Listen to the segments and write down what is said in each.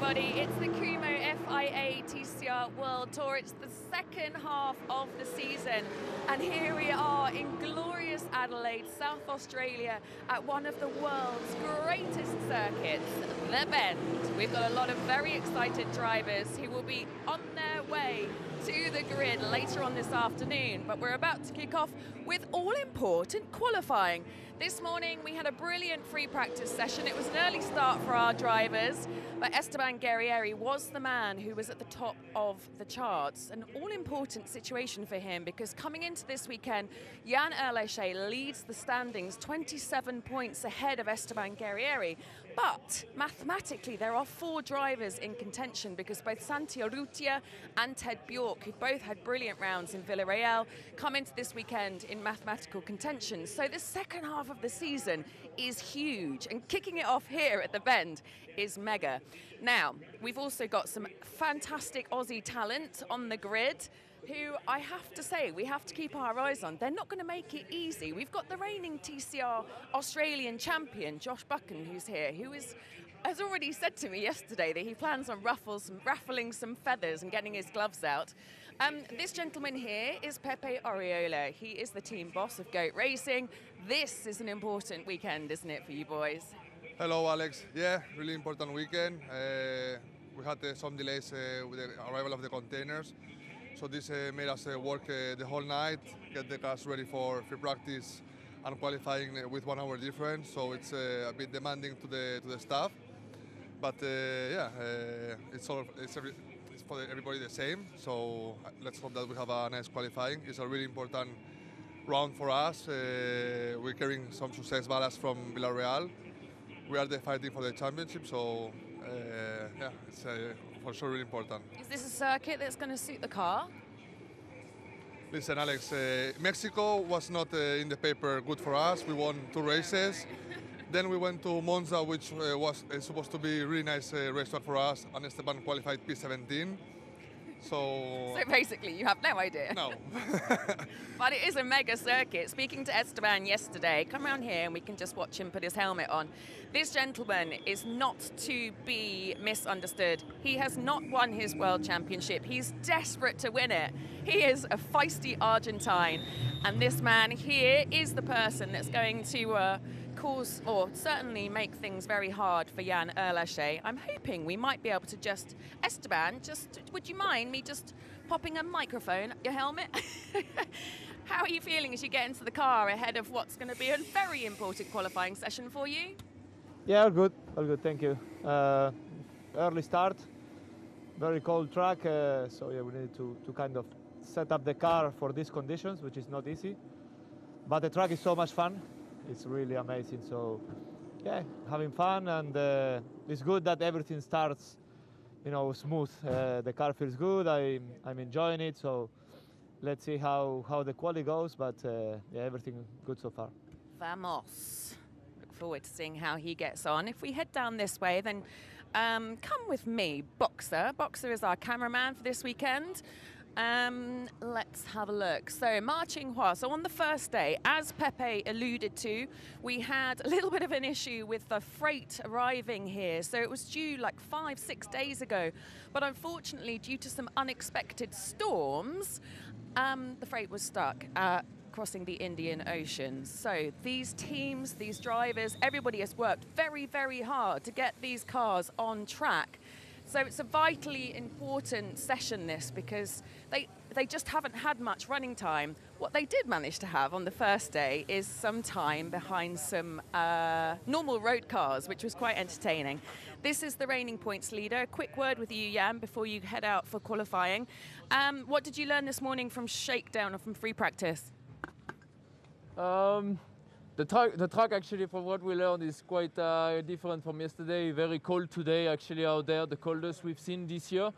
everybody. It's the Kumho FIA TCR World Tour. It's the second half of the season. And here we are in glorious Adelaide, South Australia, at one of the world's greatest circuits, the Bend. We've got a lot of very excited drivers who will be on their way to the grid later on this afternoon. But we're about to kick off with all-important qualifying. This morning we had a brilliant free practice session. It was an early start for our drivers, but Esteban Guerrieri was the man who was at the top of the charts. An all-important situation for him because coming into this weekend, Jan Erleche leads the standings 27 points ahead of Esteban Guerrieri. But mathematically, there are 4 drivers in contention because both Santi Urrutia and Ted Bjork, who both had brilliant rounds in Villarreal, come into this weekend in mathematical contention. So the second half of the season is huge, and kicking it off here at the Bend is mega. Now, we've also got some fantastic Aussie talent on the grid, who I have to say we have to keep our eyes on. They're not going to make it easy. We've got the reigning TCR Australian champion, Josh Buchan, who's here, who has already said to me yesterday that he plans on raffling some feathers and getting his gloves out. This gentleman here is Pepe Oriola. He is the team boss of Goat Racing. This is an important weekend, isn't it, for you boys? Hello, Alex. Yeah, really important weekend. We had some delays with the arrival of the containers. So this made us work the whole night, get the cars ready for free practice and qualifying with 1 hour difference. So it's a bit demanding to the staff, but yeah, it's for everybody the same. So let's hope that we have a nice qualifying. It's a really important round for us. We're carrying some success ballast from Villarreal. We are fighting for the championship, so yeah, it's for sure really important. Is this a circuit that's going to suit the car? Listen, Alex, Mexico was not in the paper good for us. We won 2 races. Then we went to Monza, which was supposed to be a really nice racetrack for us, and Esteban qualified P17. So basically, you have no idea. No. But it is a mega circuit. Speaking to Esteban yesterday, come around here and we can just watch him put his helmet on. This gentleman is not to be misunderstood. He has not won his world championship. He's desperate to win it. He is a feisty Argentine. And this man here is the person that's going to cause, or certainly make things very hard for Jan Erleche. I'm hoping we might be able to just, Esteban, would you mind me just popping a microphone up your helmet? How are you feeling as you get into the car ahead of what's going to be a very important qualifying session for you? Yeah, all good, thank you. Early start, very cold track, so yeah, we need to kind of set up the car for these conditions, which is not easy. But the track is so much fun. It's really amazing. So, yeah, having fun, and it's good that everything starts, you know, smooth. The car feels good. I'm enjoying it. So, let's see how the quali goes. But yeah, everything good so far. Vamos. Look forward to seeing how he gets on. If we head down this way, then come with me, Boxer. Boxer is our cameraman for this weekend. Let's have a look. So, Ma Qinghua. So on the first day, as Pepe alluded to, we had a little bit of an issue with the freight arriving here. So it was due like 5-6 days ago. But unfortunately, due to some unexpected storms, the freight was stuck crossing the Indian Ocean. So these teams, these drivers, everybody has worked very, very hard to get these cars on track. So it's a vitally important session, this, because they just haven't had much running time. What they did manage to have on the first day is some time behind some normal road cars, which was quite entertaining. This is the reigning points leader. A quick word with you, Jan, before you head out for qualifying. What did you learn this morning from shakedown or from free practice? The track actually, from what we learned, is quite different from yesterday. Very cold today actually out there, the coldest we've seen this year.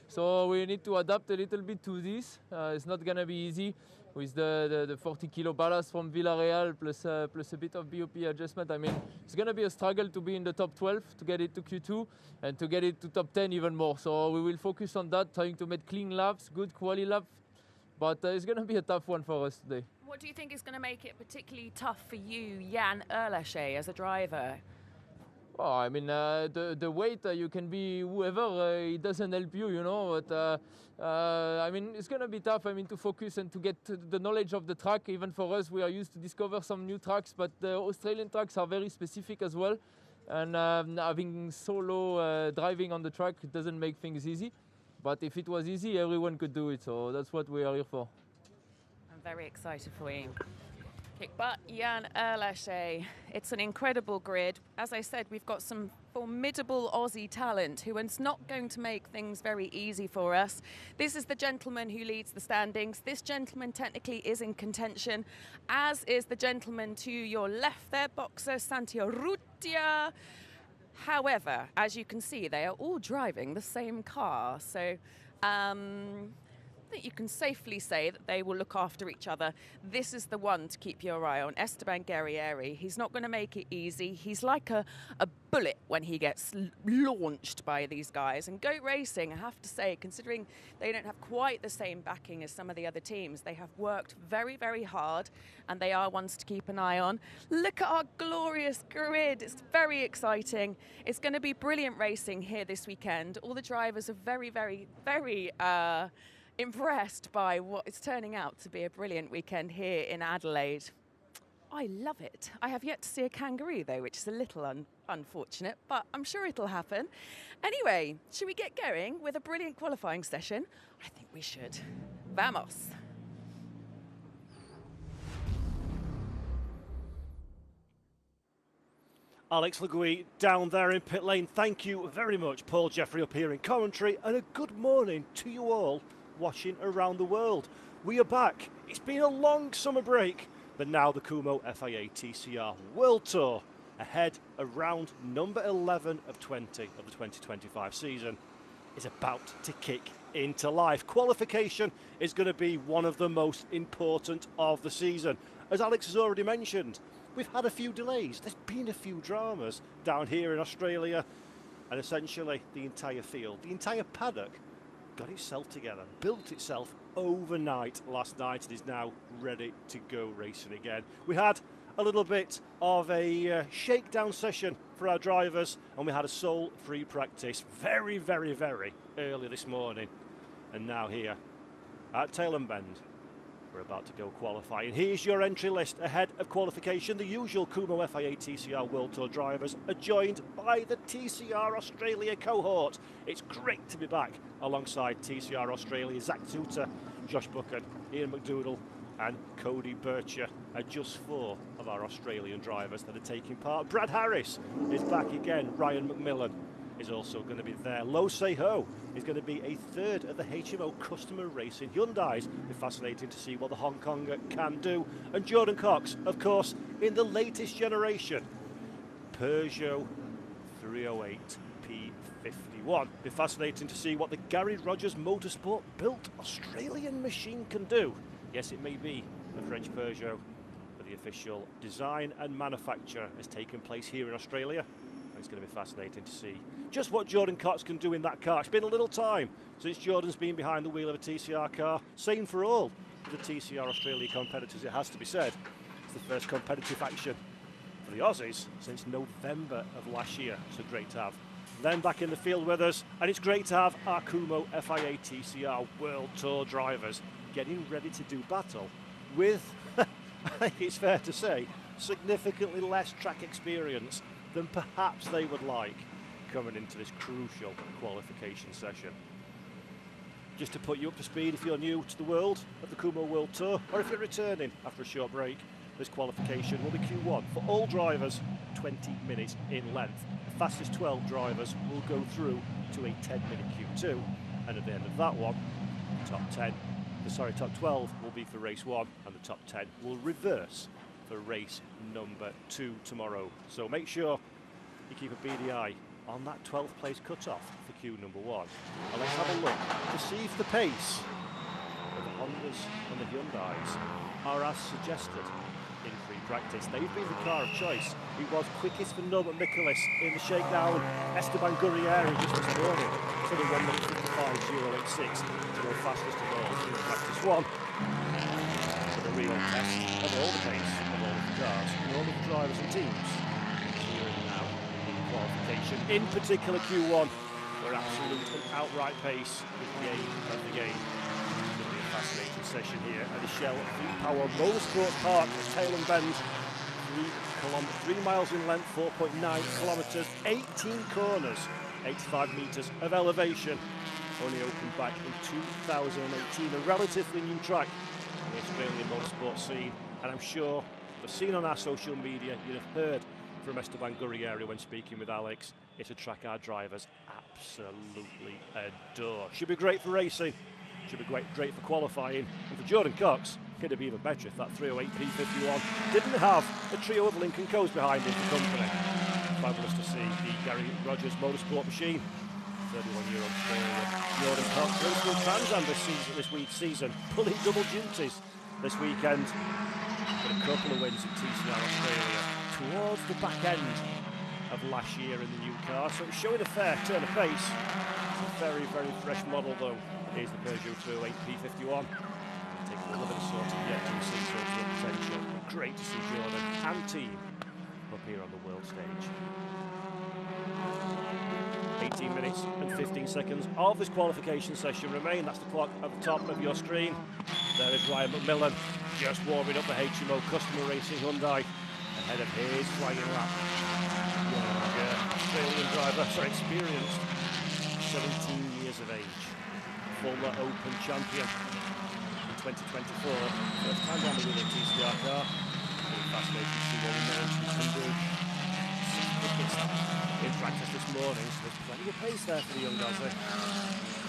So we need to adapt a little bit to this. It's not gonna be easy with the 40 kilo ballast from Villarreal plus a bit of BOP adjustment. I mean, it's gonna be a struggle to be in the top 12, to get it to Q2, and to get it to top 10 even more. So we will focus on that, trying to make clean laps, good quality laps. But it's gonna be a tough one for us today. What do you think is going to make it particularly tough for you, Jan Erleche, as a driver? Oh, I mean, the weight, you can be whoever, it doesn't help you, you know, but I mean, it's going to be tough, I mean, to focus and to get to the knowledge of the track. Even for us, we are used to discover some new tracks, but the Australian tracks are very specific as well. And having solo driving on the track doesn't make things easy. But if it was easy, everyone could do it, so that's what we are here for. I'm very excited for you. But Jan Erlashe, it's an incredible grid. As I said, we've got some formidable Aussie talent who is not going to make things very easy for us. This is the gentleman who leads the standings. This gentleman technically is in contention, as is the gentleman to your left there, boxer Santi Urrutia. However, as you can see, they are all driving the same car. So I think you can safely say that they will look after each other. This is the one to keep your eye on, Esteban Guerrieri. He's not going to make it easy. He's like a bullet when he gets launched by these guys. And Goat Racing, I have to say, considering they don't have quite the same backing as some of the other teams, they have worked very, very hard, and they are ones to keep an eye on. Look at our glorious grid. It's very exciting. It's going to be brilliant racing here this weekend. All the drivers are very, very, very impressed by what is turning out to be a brilliant weekend here in Adelaide. I love it. I have yet to see a kangaroo though, which is a little unfortunate, but I'm sure it'll happen. Anyway, should we get going with a brilliant qualifying session? I think we should. Vamos. Alex Legui down there in pit lane. Thank you very much, Paul Jeffrey up here in commentary, and a good morning to you all watching around the world. We are back. It's been a long summer break, but now the Kumho FIA TCR World Tour ahead around number 11 of 20 of the 2025 season is about to kick into life. Qualification is going to be one of the most important of the season. As Alex has already mentioned, we've had a few delays. There's been a few dramas down here in Australia, and essentially the entire field, the entire paddock got itself together, built itself overnight last night, and is now ready to go racing again. We had a little bit of a shakedown session for our drivers, and we had a sole free practice very, very, very early this morning. And now here at Tailem Bend, we're about to go qualify. And here's your entry list ahead of qualification. The usual Kumho FIA TCR World Tour drivers are joined by the TCR Australia cohort. It's great to be back alongside TCR Australia. Zach Tuta, Josh Buchan, Ian McDougall and Cody Bircher are just 4 of our Australian drivers that are taking part. Brad Harris is back again. Ryan McMillan is also going to be there. Lo Se-Ho is going to be a 3rd of the HMO Customer Racing Hyundais. It'll be fascinating to see what the Hong Konger can do. And Jordan Cox, of course, in the latest generation Peugeot 308 P51. It'll be fascinating to see what the Gary Rogers Motorsport built Australian machine can do. Yes, it may be a French Peugeot, but the official design and manufacture has taken place here in Australia. It's going to be fascinating to see just what Jordan Cox can do in that car. It's been a little time since Jordan's been behind the wheel of a TCR car. Same for all of the TCR Australia competitors, it has to be said. It's the first competitive action for the Aussies since November of last year, so great to have them back in the field with us. And it's great to have our Kumho FIA TCR World Tour drivers getting ready to do battle with, I think it's fair to say, significantly less track experience than perhaps they would like coming into this crucial qualification session. Just to put you up to speed, if you're new to the world of the Kumho World Tour, or if you're returning after a short break, this qualification will be Q1 for all drivers, 20 minutes in length. The fastest 12 drivers will go through to a 10-minute Q2, and at the end of that one, top 12 will be for race 1, and the top 10 will reverse for race number 2 tomorrow. So make sure you keep a beady eye on that 12th place cutoff for Q number 1. And let's have a look to see if the pace of the Hondas and the Hyundais are as suggested in free practice. They've been the car of choice. It was quickest for Norbert Mikulis in the shakedown. Esteban Guerrieri just this morning for the 1:55.086 to go fastest of all in practice 1. For the real test of all the pace of all of the cars and all of the drivers and teams here and now in qualification, in particular Q1, where absolute and outright pace is the aim of the game. It's going to be a fascinating session here at the Shell V-Power Motorsports Park at Tailem Bend. 3 miles in length, 4.9 kilometres, 18 corners, 85 metres of elevation. Only opened back in 2018, a relatively new track in the Australian motorsport scene. And I'm sure you've seen on our social media, you'd have heard from Esteban Gurrieri when speaking with Alex. It's a track our drivers absolutely adore. Should be great for racing, should be great for qualifying, and for Jordan Cox, it'd be even better if that 308 P51 didn't have a trio of Lincoln Co's behind him for company. Fabulous to see the Gary Rogers motorsport machine. 31-year-old Jordan Cox, Bristol Trans Am this week's season, pulling double duties this weekend. Got a couple of wins in TCR Australia towards the back end of last year in the new car, so it's showing a fair turn of pace. It's a very, very fresh model though. Here's the Peugeot 208 P51. Take a little bit of sorting yet to see sorts of potential. Great to see Jordan and team up here on the world stage. 18 minutes and 15 seconds of this qualification session remain. That's the clock at the top of your screen. There is Ryan McMillan just warming up the HMO Customer Racing Hyundai ahead of his flying lap. Australian driver, experienced, 17 years of age, former Open champion in 2024. First time down the wheel in TCR car. Really fascinating to see what we know she can do. In practice this morning, so there's plenty of pace there for the young Gazzy.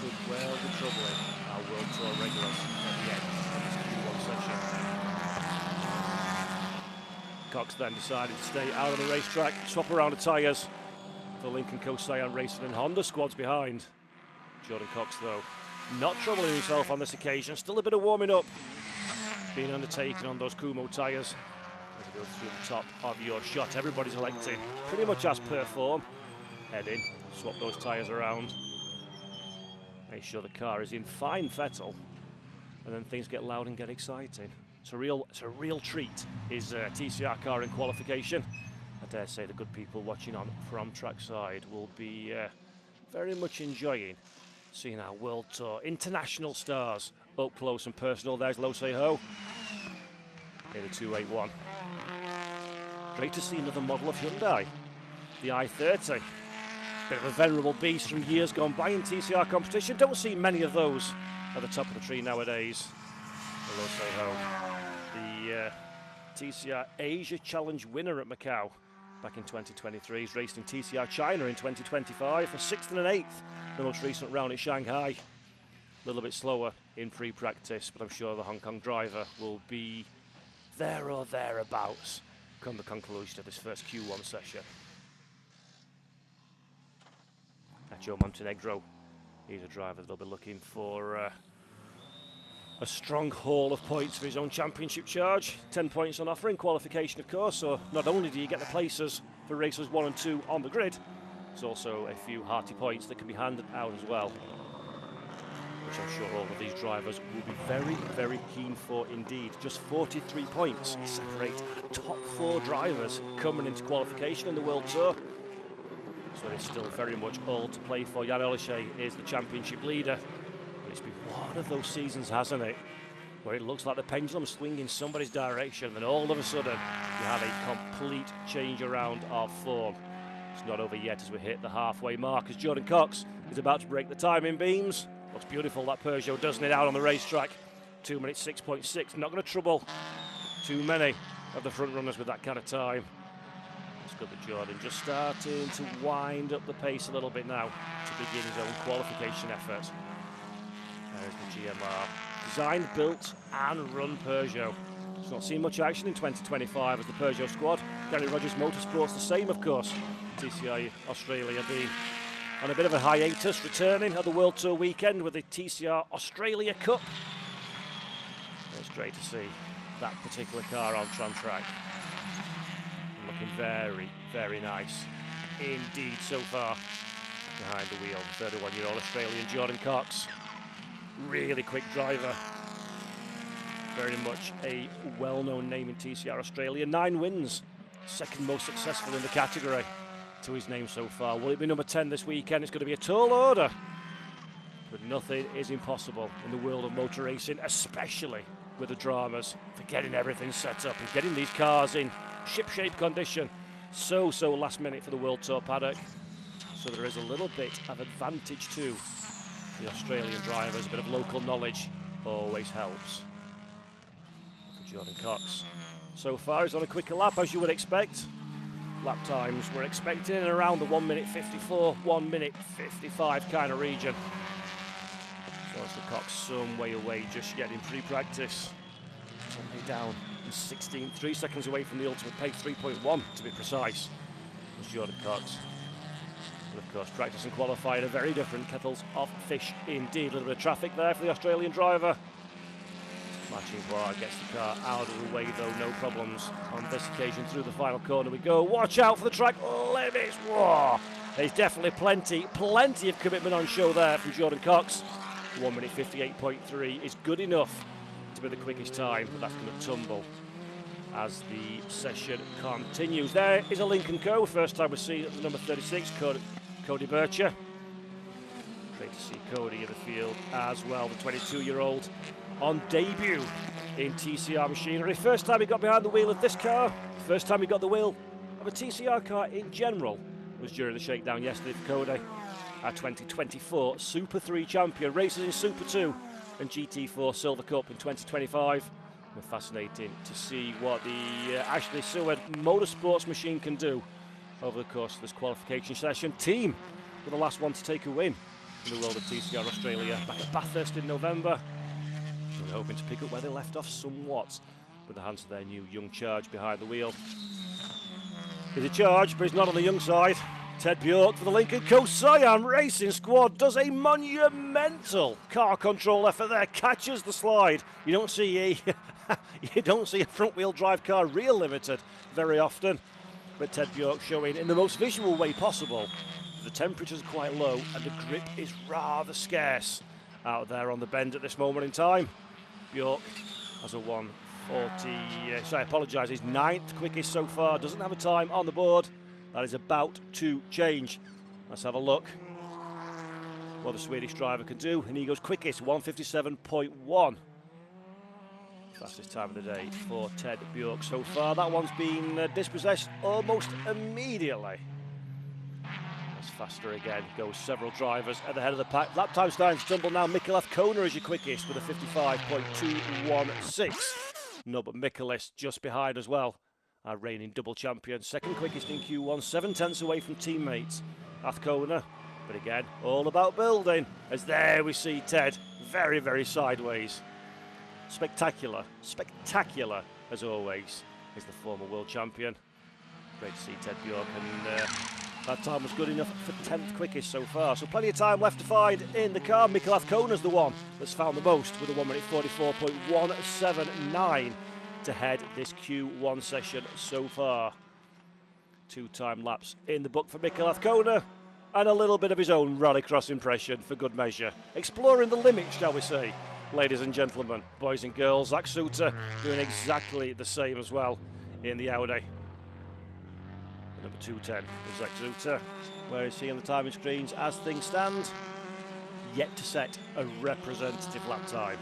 Could well be troubling our World Tour regulars at the end of this Q1 session. Cox then decided to stay out of the racetrack, swap around the tyres. The Lincoln Co. Cyan Racing and Honda squads behind. Jordan Cox, though, not troubling himself on this occasion. Still a bit of warming up being undertaken on those Kumho tyres. As he goes through the top of your shot, everybody's electing pretty much as per form. Head in, swap those tyres around. Make sure the car is in fine fettle, and then things get loud and get exciting. It's a real treat, is TCR car in qualification. I dare say the good people watching on from trackside will be very much enjoying seeing our World Tour international stars up close and personal. There's Lo Say Ho in the 281. Great to see another model of Hyundai, the i30. Bit of a venerable beast from years gone by in TCR competition. Don't see many of those at the top of the tree nowadays. Lo Say Ho, the TCR Asia Challenge winner at Macau back in 2023. He's raced in TCR China in 2025 for 6th and an 8th, the most recent round in Shanghai. A little bit slower in free practice, but I'm sure the Hong Kong driver will be there or thereabouts come the conclusion of this first Q1 session. Nacho Montenegro, he's a driver that'll be looking for a strong haul of points for his own championship charge. 10 points on offer in qualification, of course, so not only do you get the places for races 1 and 2 on the grid, there's also a few hearty points that can be handed out as well, which I'm sure all of these drivers will be very, very keen for indeed. Just 43 points separate top 4 drivers coming into qualification in the World Tour. So it's still very much all to play for. Jan Olyshe is the championship leader. But it's been one of those seasons, hasn't it, where it looks like the pendulum swinging somebody's direction, and then all of a sudden you have a complete change around of form. It's not over yet as we hit the halfway mark, as Jordan Cox is about to break the timing beams. Looks beautiful, that Peugeot, doesn't it, out on the racetrack. 2 minutes 6.6, not going to trouble too many of the front runners with that kind of time. It's good that Jordan just starting to wind up the pace a little bit now to begin his own qualification effort. There's the GMR. Designed, built and run Peugeot. It's not seen much action in 2025 as the Peugeot squad. Gary Rogers Motorsports the same, of course. TCR Australia being on a bit of a hiatus, returning at the World Tour weekend with the TCR Australia Cup. It's great to see that particular car on Tram Track. Looking very, very nice indeed so far. Behind the wheel, the 31-year-old Australian Jordan Cox. Really quick driver. Very much a well-known name in TCR Australia. 9 wins, second most successful in the category. to his name so far. Will it be number 10 this weekend? It's going to be a tall order. But nothing is impossible in the world of motor racing, especially with the dramas, for getting everything set up and getting these cars in ship-shape condition. So last minute for the World Tour paddock. So there is a little bit of advantage to the Australian drivers. A bit of local knowledge always helps. For Jordan Cox. So far he's on a quicker lap, as you would expect. Lap times we're expecting around the 1 minute 54, 1 minute 55 kind of region. So it's the Cox some way away just yet in pre-practice. Somebody down in 16, 3 seconds away from the ultimate pace, 3.1 to be precise. Was Jordan Cox. But of course, practice and qualifying are very different kettles of fish indeed. A little bit of traffic there for the Australian driver. Matching Bar gets the car out of the way though, no problems on this occasion. Through the final corner we go. Watch out for the track limits. Whoa! There's definitely plenty of commitment on show there from Jordan Cox. 1 minute 58.3 is good enough to be the quickest time, but that's going to tumble as the session continues. There is a Lincoln Co. First time we see the number 36, Cody Bircher. Great to see Cody in the field as well, the 22-year-old on debut in TCR machinery. First time he got behind the wheel of this car, first time he got the wheel of a TCR car in general was during the shakedown yesterday for Cody. Our 2024 Super 3 champion, races in Super 2 and GT4 Silver Cup in 2025. And fascinating to see what the Ashley Seward motorsports machine can do over the course of this qualification session. Team were the last one to take a win in the world of TCR Australia back at Bathurst in November. We're hoping to pick up where they left off somewhat with the hands of their new young charge behind the wheel. He's a charge, but he's not on the young side. Ted Bjork for the Lincoln Co. Cyan Racing Squad does a monumental car control effort there, catches the slide. You don't see a front-wheel drive car real limited very often, but Ted Bjork showing in the most visual way possible. The temperatures are quite low and the grip is rather scarce out there on the bend at this moment in time. Bjork has a 1:40. I apologise. He's 9th quickest so far. Doesn't have a time on the board. That is about to change. Let's have a look what the Swedish driver can do. And he goes quickest, 1:57.1. Fastest time of the day for Ted Bjork so far. That one's been dispossessed almost immediately. That's faster again. Goes several drivers at the head of the pack. Lap time starting to tumble now. Mikuláš Kona is your quickest with a 55.216. No, but Mikuláš just behind as well. Our reigning double champion, second quickest in Q1, 7 tenths away from teammates Athkona. But again, all about building, as there we see Ted, very sideways. Spectacular as always, is the former world champion. Great to see Ted Bjork, and that time was good enough for 10th quickest so far. So plenty of time left to find in the car. Mikuláš Kona's the one that's found the most with a 1 minute 44.179. to head this Q1 session so far. 2 time laps in the book for Mikuláš Kona, and a little bit of his own rallycross impression for good measure. Exploring the limits, shall we say, ladies and gentlemen, boys and girls. Zach Suter doing exactly the same as well in the Audi. Number 210 is Zach Suter. Where is he on the timing screens as things stand? Yet to set a representative lap time.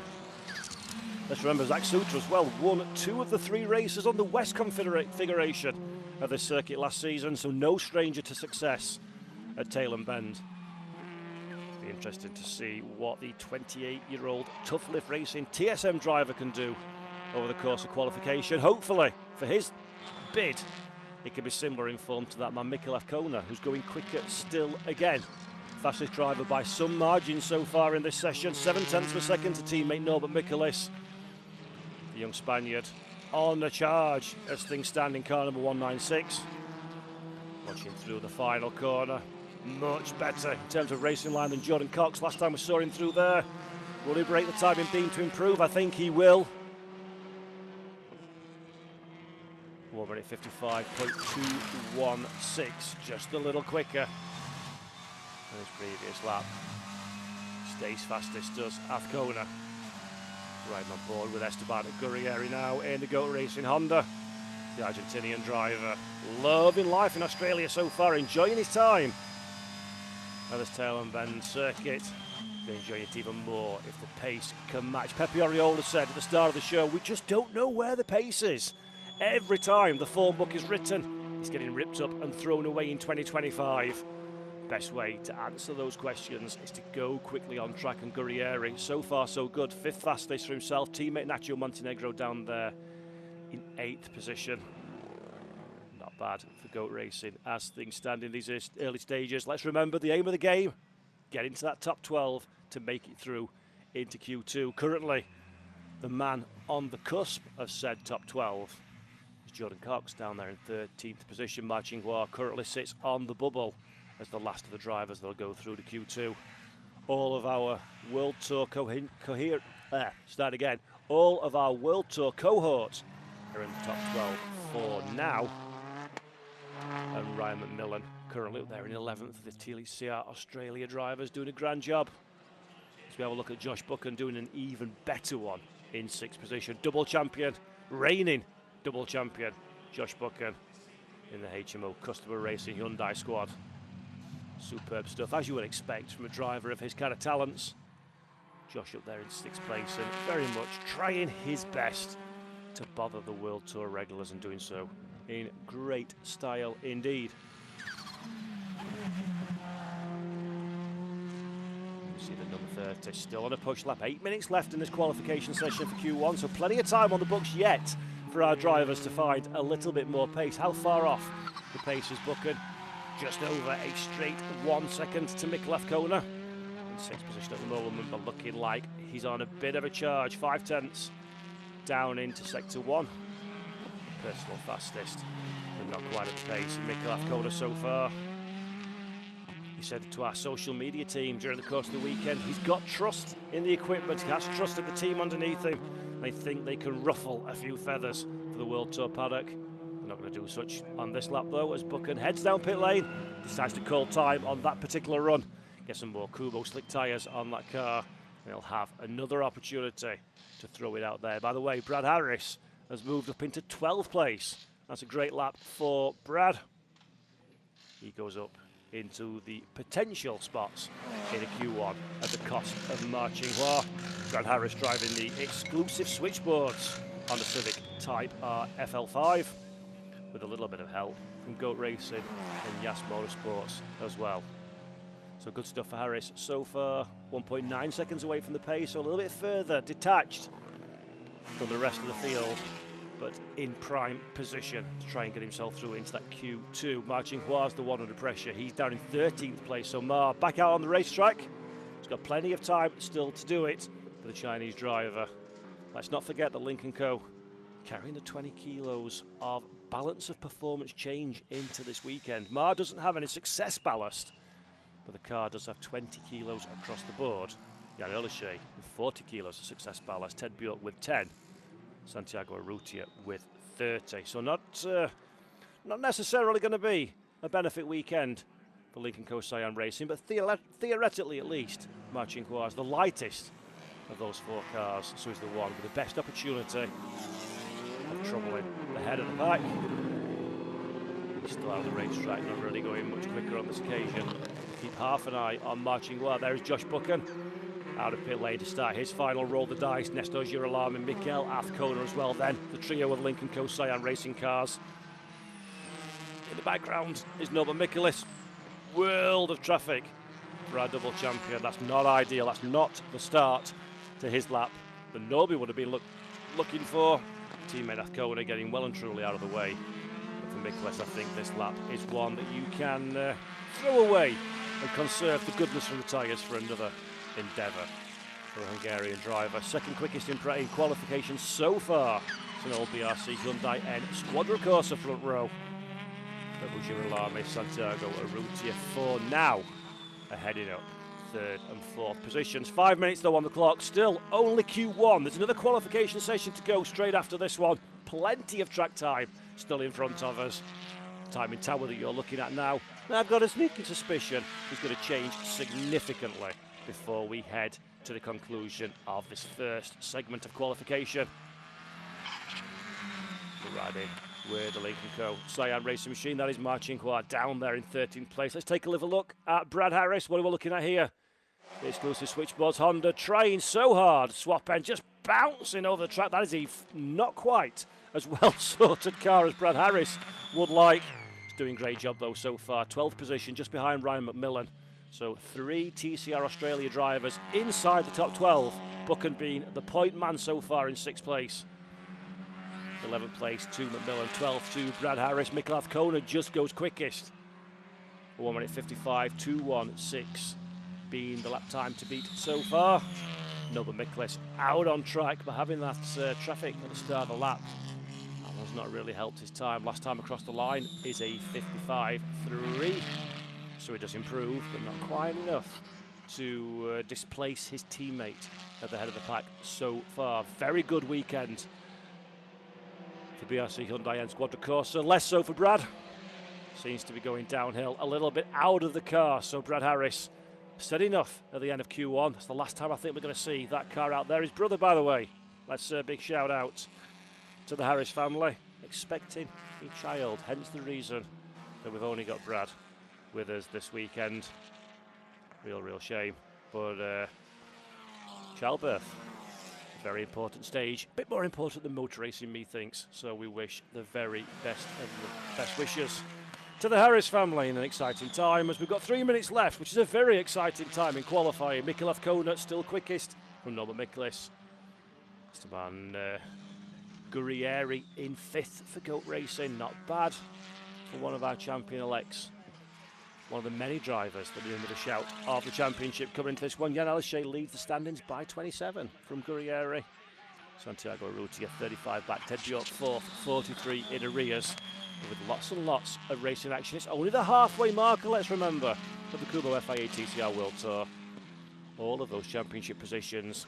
Let's remember Zach Suter as well won 2 of the 3 races on the West configuration of this circuit last season, so no stranger to success at Tailem Bend. It'll be interesting to see what the 28-year-old Tough Lift Racing TSM driver can do over the course of qualification. Hopefully, for his bid, it can be similar in form to that man Mikuláš Kona, who's going quicker still again. Fastest driver by some margin so far in this session, 7 tenths of a second to teammate Norbert Mikuláš. The young Spaniard on the charge as things stand in car number 196. Watching through the final corner, much better in terms of racing line than Jordan Cox. Last time we saw him through there. Will he break the timing beam to improve? I think he will. 1 minute 55.216, just a little quicker than his previous lap. Stays fastest does Athkona. Riding on board with Esteban Gurrieri now in the Goat Racing Honda. The Argentinian driver, loving life in Australia so far, enjoying his time. And this Tailem Bend circuit, they enjoy it even more if the pace can match. Pepe Oriola said at the start of the show, we just don't know where the pace is. Every time the form book is written, it's getting ripped up and thrown away in 2025. Best way to answer those questions is to go quickly on track, and Gurrieri, so far so good. 5th fastest for himself, teammate Nacho Montenegro down there in 8th position. Not bad for GOAT Racing as things stand in these early stages. Let's remember the aim of the game, get into that top 12 to make it through into Q2. Currently, the man on the cusp of said top 12 is Jordan Cox down there in 13th position. Ma Qinghua currently sits on the bubble as the last of the drivers that'll go through to Q2. All of our World Tour all of our World Tour cohorts are in the top 12 for now. And Ryan McMillan currently up there in 11th. The TCR Australia drivers doing a grand job. As we have a look at Josh Buchan doing an even better one in 6th position. Double champion, reigning double champion, Josh Buchan in the HMO Customer Racing Hyundai squad. Superb stuff, as you would expect from a driver of his kind of talents. Josh up there in 6th place and very much trying his best to bother the World Tour regulars, and doing so in great style indeed. You see the number 30 still on a push lap. 8 minutes left in this qualification session for Q1, so plenty of time on the books yet for our drivers to find a little bit more pace. How far off the pace is Buchan? Just over a straight 1 second to Mikkel Afkona. In 6th position at the moment, but looking like he's on a bit of a charge. 5 tenths down into sector 1. Personal fastest, but not quite at the pace of Mikkel Afkona so far. He said to our social media team during the course of the weekend, he's got trust in the equipment, he has trust in the team underneath him. They think they can ruffle a few feathers for the World Tour paddock. Not going to do such on this lap though, as Buchan heads down pit lane, decides to call time on that particular run, get some more Kumho slick tyres on that car, and he'll have another opportunity to throw it out there. By the way, Brad Harris has moved up into 12th place. That's a great lap for Brad. He goes up into the potential spots in a Q1 at the cost of Ma Qinghua. Brad Harris driving the exclusive switchboards on the Civic Type R FL5, with a little bit of help from GOAT Racing and Yas Motorsports as well. So good stuff for Harris so far. 1.9 seconds away from the pace, so a little bit further detached from the rest of the field, but in prime position to try and get himself through into that Q2. Ma Qinghua's the one under pressure. He's down in 13th place, so Ma back out on the racetrack. He's got plenty of time still to do it for the Chinese driver. Let's not forget that Link & Co. carrying the 20 kilos of balance of performance change into this weekend. Ma doesn't have any success ballast, but the car does have 20 kilos across the board. Jan Oleshe with 40 kilos of success ballast, Ted Bjork with 10, Santiago Arrutia with 30. So not necessarily going to be a benefit weekend for Link & Co Cyan Racing, but theoretically at least, Ma Qinghua is the lightest of those 4 cars, so he's the one with the best opportunity of troubling the head of the pack. He's still out of the racetrack, not really going much quicker on this occasion. Keep half an eye on Ma Qinghua. There is Josh Buchan out of pit lane to start his final roll the dice. Nestor Girolamo and Mikkel Afkona as well then. The trio of Link & Co Cyan Racing cars. In the background is Norbert Mikulis. World of traffic for our double champion. That's not ideal. That's not the start to his lap that Norby would have been looking for. Teammate Afkona getting well and truly out of the way. But for Mikulis, I think this lap is one that you can throw away and conserve the goodness from the tyres for another endeavour for a Hungarian driver. Second quickest in qualification so far. It's an old BRC Hyundai N Squadra Corsa front row. Pepe Girolamo, Santiago Arrutia for now are heading up 3rd and 4th positions. 5 minutes though on the clock, still only Q1. There's another qualification session to go straight after this one. Plenty of track time still in front of us. Timing tower that you're looking at now, I've got a sneaking suspicion is going to change significantly before we head to the conclusion of this first segment of qualification. We're riding with the Lincoln Co. Cyan Racing Machine. That is Marching Hua down there in 13th place. Let's take a little look at Brad Harris. What are we looking at here? The exclusive switchboards. Honda trying so hard. Swap end just bouncing over the track. That is a not quite as well sorted car as Brad Harris would like. He's doing a great job though so far. 12th position just behind Ryan McMillan. So 3 TCR Australia drivers inside the top 12. Buchan being the point man so far in 6th place. 11th place to McMillan, 12th to Brad Harris. Mikhail Kona just goes quickest. 1 minute 55, 2:16 being the lap time to beat so far. Noble Miklas out on track, but having that traffic at the start of the lap, that has not really helped his time. Last time across the line is a 55.3, so he does improve, but not quite enough to displace his teammate at the head of the pack so far. Very good weekend for BRC Hyundai and Quadricorsa. Less so for Brad. Seems to be going downhill a little bit out of the car. So Brad Harris said enough at the end of Q1. That's the last time I think we're going to see that car out there. His brother, by the way. Let's big shout out to the Harris family. Expecting a child. Hence the reason that we've only got Brad with us this weekend. Real shame. But childbirth. Very important stage, a bit more important than motor racing, methinks. So we wish the very best of the best wishes to the Harris family in an exciting time, as we've got 3 minutes left, which is a very exciting time in qualifying. Mikhail Kona still quickest from Norbert Miklas. Esteban Gurrieri in 5th for Goat Racing. Not bad for one of our champion elects. One of the many drivers that are under the shout of the championship coming into this one. Jan Elche leads the standings by 27 from Gurrieri. Santiago Urrutia 35 back. Ted Bjork 4th, 43 in arrears. With lots and lots of racing action. It's only the halfway marker, let's remember, of the Kumho FIA TCR World Tour. All of those championship positions.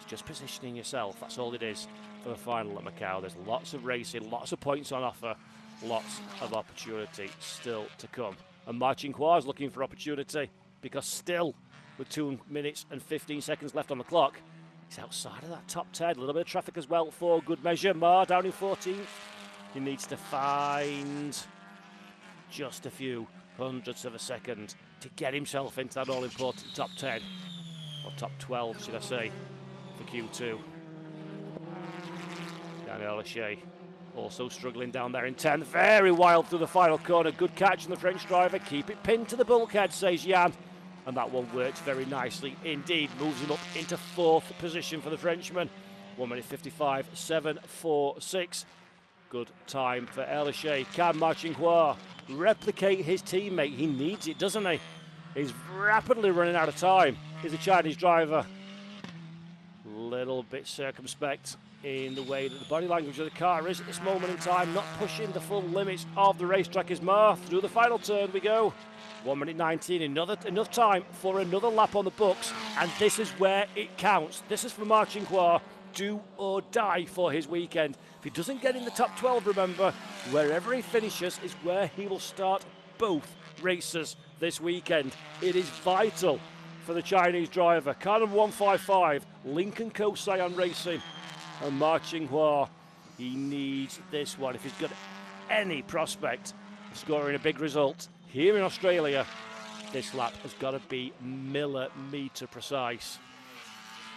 It's just positioning yourself, that's all it is for the final at Macau. There's lots of racing, lots of points on offer, lots of opportunity still to come. And Marching Hua is looking for opportunity, because still, with 2 minutes and 15 seconds left on the clock, he's outside of that top 10. A little bit of traffic as well for good measure. Ma down in 14th. He needs to find just a few hundredths of a second to get himself into that all-important top 10, or top 12, should I say, for Q2. Daniel Lachey also struggling down there in 10th. Very wild through the final corner. Good catch from the French driver. Keep it pinned to the bulkhead, says Jan. And that one works very nicely indeed. Moves him up into 4th position for the Frenchman. 1 minute 55, 7:46. Good time for Elche. Can Marching Hua replicate his teammate? He needs it, doesn't he? He's rapidly running out of time. He's a Chinese driver. Little bit circumspect in the way that the body language of the car is at this moment in time. Not pushing the full limits of the racetrack is Ma. Through the final turn we go. 1 minute 19, enough time for another lap on the books. And this is where it counts. This is for Marching Hua. Do or die for his weekend. If he doesn't get in the top 12, remember, wherever he finishes is where he will start both races this weekend. It is vital for the Chinese driver. Car number 155, Lincoln Co. Cyan Racing. And Marching Hua, he needs this one. If he's got any prospect of scoring a big result here in Australia, this lap has got to be millimetre precise.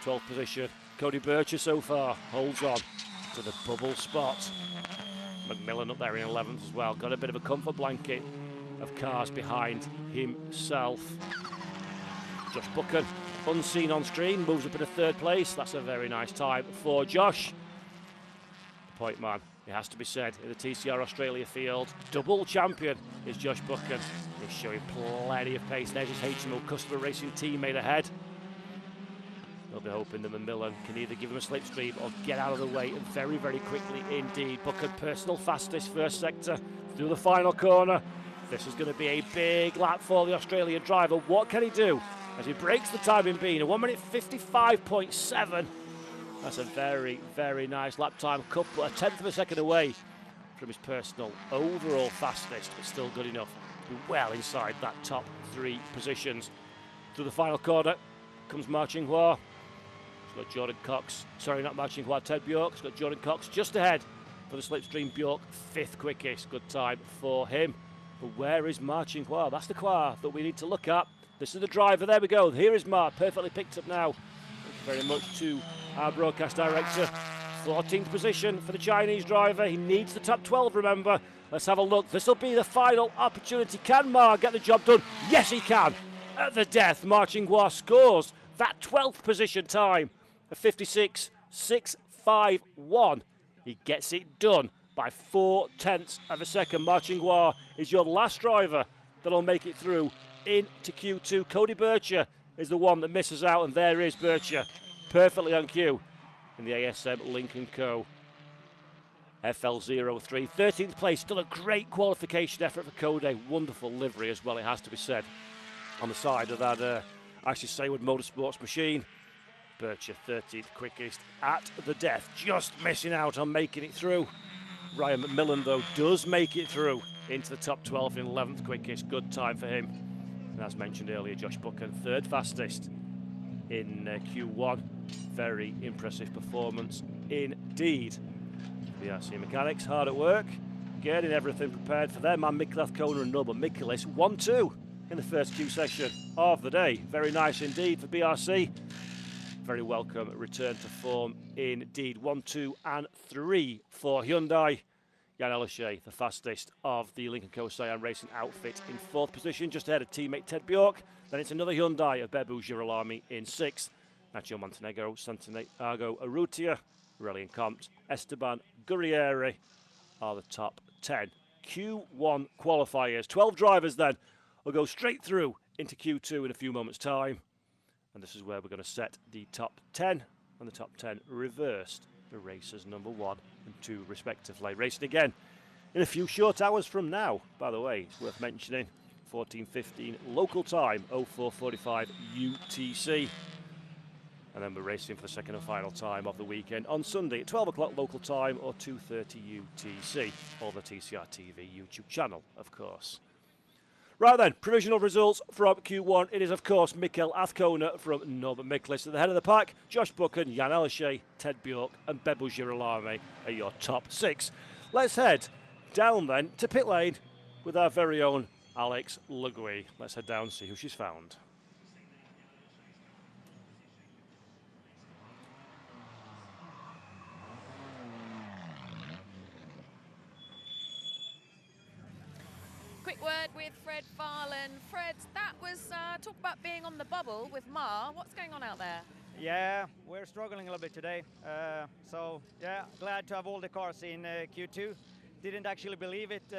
12th position. Cody Bircher so far holds on to the bubble spot. McMillan up there in 11th as well. Got a bit of a comfort blanket of cars behind himself. Josh Buchan, unseen on screen, moves up into 3rd place. That's a very nice time for Josh. The point man, it has to be said, in the TCR Australia field. Double champion is Josh Buchan. He's showing plenty of pace. There's his HMO Customer Racing teammate ahead. They'll be hoping that Macmillan can either give him a slipstream or get out of the way very, very quickly indeed. Buchan personal fastest first sector through the final corner. This is going to be a big lap for the Australian driver. What can he do as he breaks the time in being? A 1 minute 55.7. That's a very, very nice lap time. A 10th of a second away from his personal overall fastest, but still good enough to be well inside that top 3 positions. Through the final corner comes Marching Hua. He's got Jordan Cox, sorry, not Marching Hua, Ted Bjork. He's got Jordan Cox just ahead for the slipstream Bjork, 5th quickest. Good time for him. But where is Marching Qua? That's the Qua that we need to look at. This is the driver. There we go. Here is Mark, perfectly picked up now. Thank you very much to our broadcast director. 14th position for the Chinese driver. He needs the top 12, remember. Let's have a look. This will be the final opportunity. Can Ma get the job done? Yes, he can. At the death, Marching Qua scores that 12th position time of 56.651. He gets it done by 0.4 of a second. Marching Qua is your last driver that'll make it through into Q2. Cody Bircher is the one that misses out, and there is Bircher, perfectly on cue in the ASM Lincoln Co. FL03. 13th place, still a great qualification effort for Cody. Wonderful livery as well, it has to be said. On the side of that Ashley Saywood Motorsports machine. Bircher 13th quickest at the death, just missing out on making it through. Ryan McMillan though does make it through into the top 12 in 11th quickest. Good time for him. And as mentioned earlier, Josh Buchan 3rd fastest in Q1. Very impressive performance indeed. VRC Mechanics hard at work, getting everything prepared for their man Mikkel Athkona and Norbert Mikulis. 1-2 in the first Q session of the day. Very nice indeed for BRC. Very welcome return to form indeed. 1, 2 and 3 for Hyundai. Jan Ellershay, the fastest of the Lincoln Co. Cyan Racing outfit, in 4th position, just ahead of teammate Ted Bjork. Then it's another Hyundai of Bebu Girolami in 6th. Nacho Montenegro, Santiago Urrutia, Aurelien Comte, Esteban Gurrieri are the top 10. Q1 qualifiers. 12 drivers then will go straight through into Q2 in a few moments' time. And this is where we're going to set the top 10, and the top 10 reversed for races number 1 and 2 respectively. Racing again in a few short hours from now, by the way. It's worth mentioning 14:15 local time, 04:45 UTC. And then we're racing for the second and final time of the weekend on Sunday at 12 o'clock local time or 2:30 UTC, or the TCR TV YouTube channel, of course. Right then, provisional results from Q1. It is, of course, Mikkel Athkona from Norbert Mikulis at the head of the pack. Josh Buchan, Jan Ellershay, Ted Bjork and Bebu Girolami are your top 6. Let's head down then to pit lane with our very own Alex Legui. Let's head down and see who she's found. Quick word with Fred Farland. Fred, that was talk about being on the bubble with Ma. What's going on out there? Yeah, we're struggling a little bit today. So yeah, glad to have all the cars in Q2. Didn't actually believe it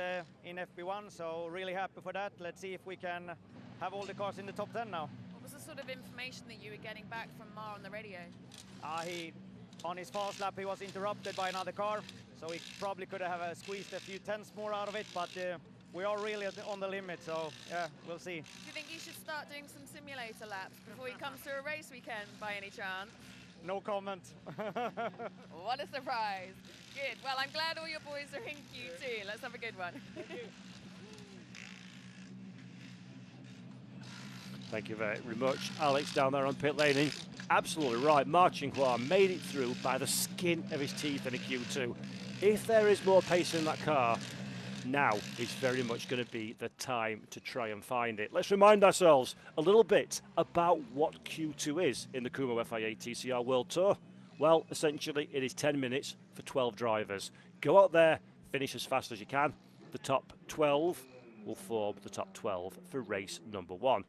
in FP1, so really happy for that. Let's see if we can have all the cars in the top 10 now. What was the sort of information that you were getting back from Ma on the radio? On his fast lap, he was interrupted by another car, so he probably could have squeezed a few tenths more out of it, but we are really on the limit, so yeah, we'll see. Do you think you should start doing some simulator laps before he comes to a race weekend by any chance? No comment. What a surprise. Good. Well, I'm glad all your boys are in Q2. Let's have a good one. Thank you very much, Alex, down there on pit lane. Absolutely right. Marching Qua made it through by the skin of his teeth in a Q2. If there is more pace in that car, now is very much going to be the time to try and find it. Let's remind ourselves a little bit about what Q2 is in the Kumho FIA TCR World Tour. Well, essentially, it is 10 minutes for 12 drivers. Go out there, finish as fast as you can. The top 12 will form the top 12 for race number 1.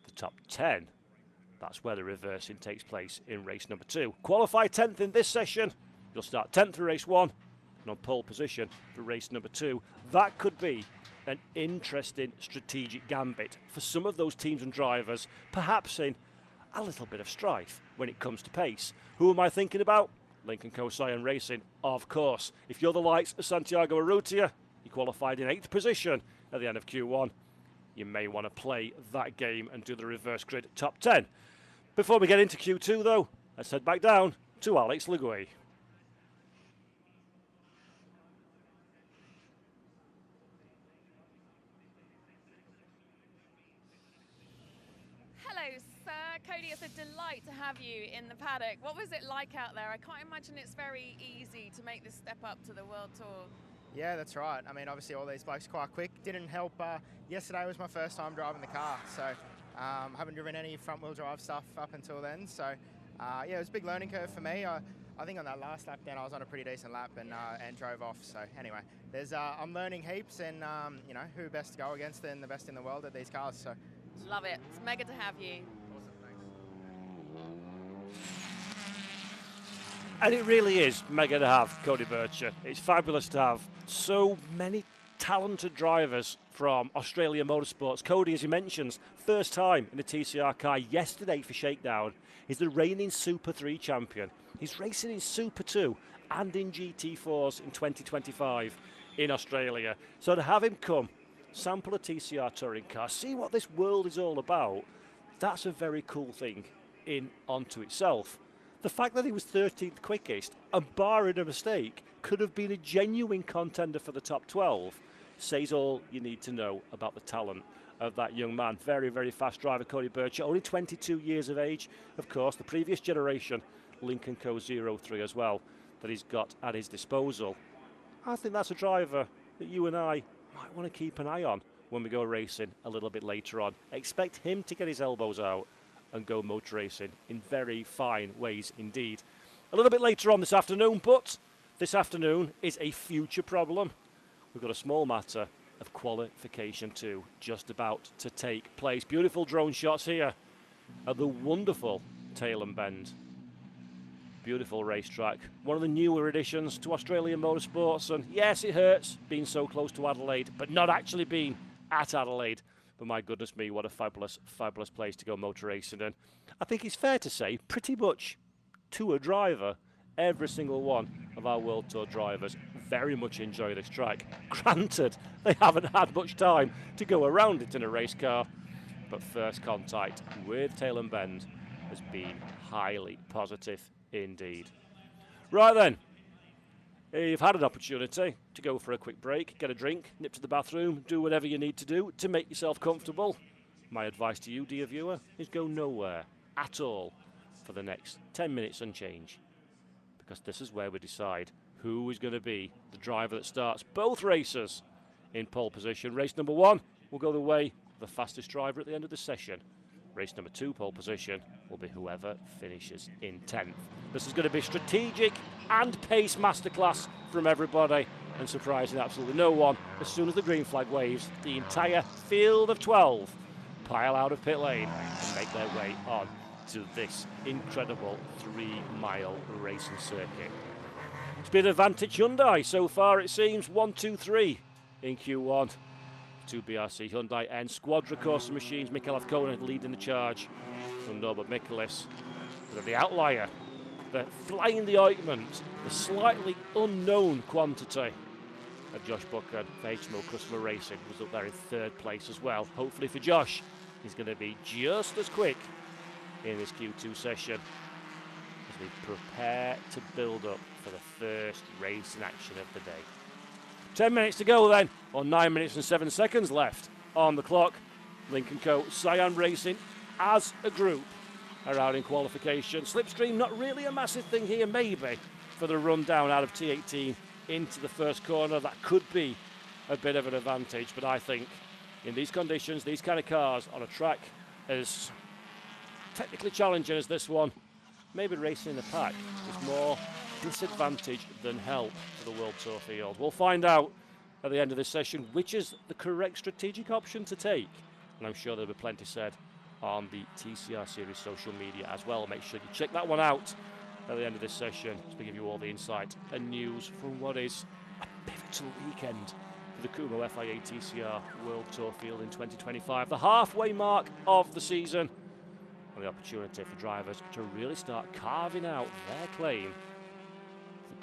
The top 10, that's where the reversing takes place in race number 2. Qualify 10th in this session. You'll start 10th for race 1. On pole position for race number 2. That could be an interesting strategic gambit for some of those teams and drivers, perhaps in a little bit of strife when it comes to pace. Who am I thinking about? Lincoln Co. Cyan Racing, of course. If you're the likes of Santiago Urrutia, he qualified in 8th position at the end of Q1. You may want to play that game and do the reverse grid top 10. Before we get into Q2 though, let's head back down to Alex Legui. Cody, it's a delight to have you in the paddock. What was it like out there? I can't imagine it's very easy to make this step up to the World Tour. Yeah, that's right. I mean, obviously all these bikes quite quick. Didn't help. Yesterday was my first time driving the car, so haven't driven any front-wheel drive stuff up until then. So yeah, it was a big learning curve for me. I think on that last lap then I was on a pretty decent lap and drove off. So anyway, I'm learning heaps, and you know, who best to go against than the best in the world at these cars. So love it. It's mega to have you. And it really is mega to have Cody Bircher. It's fabulous to have so many talented drivers from Australia Motorsports. Cody, as he mentions, first time in a TCR car yesterday for Shakedown. He's the reigning Super 3 champion. He's racing in Super 2 and in GT4s in 2025 in Australia. So to have him come, sample a TCR touring car, see what this world is all about, that's a very cool thing in onto itself. The fact that he was 13th quickest and barring a mistake could have been a genuine contender for the top 12 says all you need to know about the talent of that young man. Very, very fast driver, Cody Bircher, only 22 years of age. Of course, the previous generation, Lincoln Co. 03 as well, that he's got at his disposal. I think that's a driver that you and I might want to keep an eye on when we go racing a little bit later on. Expect him to get his elbows out and go motor racing in very fine ways indeed. A little bit later on this afternoon, but this afternoon is a future problem. We've got a small matter of qualification 2 just about to take place. Beautiful drone shots here at the wonderful Tailem Bend. Beautiful racetrack. One of the newer additions to Australian Motorsports, and yes, it hurts being so close to Adelaide, but not actually being at Adelaide. But my goodness me, what a fabulous, fabulous place to go motor racing. And I think it's fair to say, pretty much to a driver, every single one of our World Tour drivers very much enjoy this track. Granted, they haven't had much time to go around it in a race car, but first contact with Tailem Bend has been highly positive indeed. Right then, you've had an opportunity to go for a quick break, get a drink, nip to the bathroom, do whatever you need to do to make yourself comfortable. My advice to you, dear viewer, is go nowhere at all for the next 10 minutes and change, because this is where we decide who is going to be the driver that starts both races in pole position. Race number 1 will go the way of the fastest driver at the end of the session. Race number 2, pole position, will be whoever finishes in 10th. This is going to be strategic and pace masterclass from everybody, and surprising absolutely no one. As soon as the green flag waves, the entire field of 12 pile out of pit lane and make their way on to this incredible 3-mile racing circuit. Speed advantage Hyundai so far, it seems 1, 2, 3 in Q1. 2 BRC Hyundai and Squadra Corsa Machines. Mikael Afkona leading the charge from Norbert Mikulis. But the outlier, the flying the ointment, the slightly unknown quantity of Josh Buchan for HMO Customer Racing was up there in 3rd place as well. Hopefully for Josh, he's going to be just as quick in this Q2 session as we prepare to build up for the first racing action of the day. 10 minutes to go then, or 9 minutes and 7 seconds left on the clock. Lincoln Co. Cyan Racing as a group are out in qualification. Slipstream, not really a massive thing here, maybe, for the run down out of T18 into the first corner. That could be a bit of an advantage, but I think in these conditions, these kind of cars on a track as technically challenging as this one, maybe racing in the pack is more disadvantage than help for the World Tour field. We'll find out at the end of this session which is the correct strategic option to take, and I'm sure there'll be plenty said on the TCR Series social media as well. Make sure you check that one out at the end of this session to give you all the insight and news from what is a pivotal weekend for the Kumho FIA TCR World Tour field in 2025, the halfway mark of the season, and the opportunity for drivers to really start carving out their claim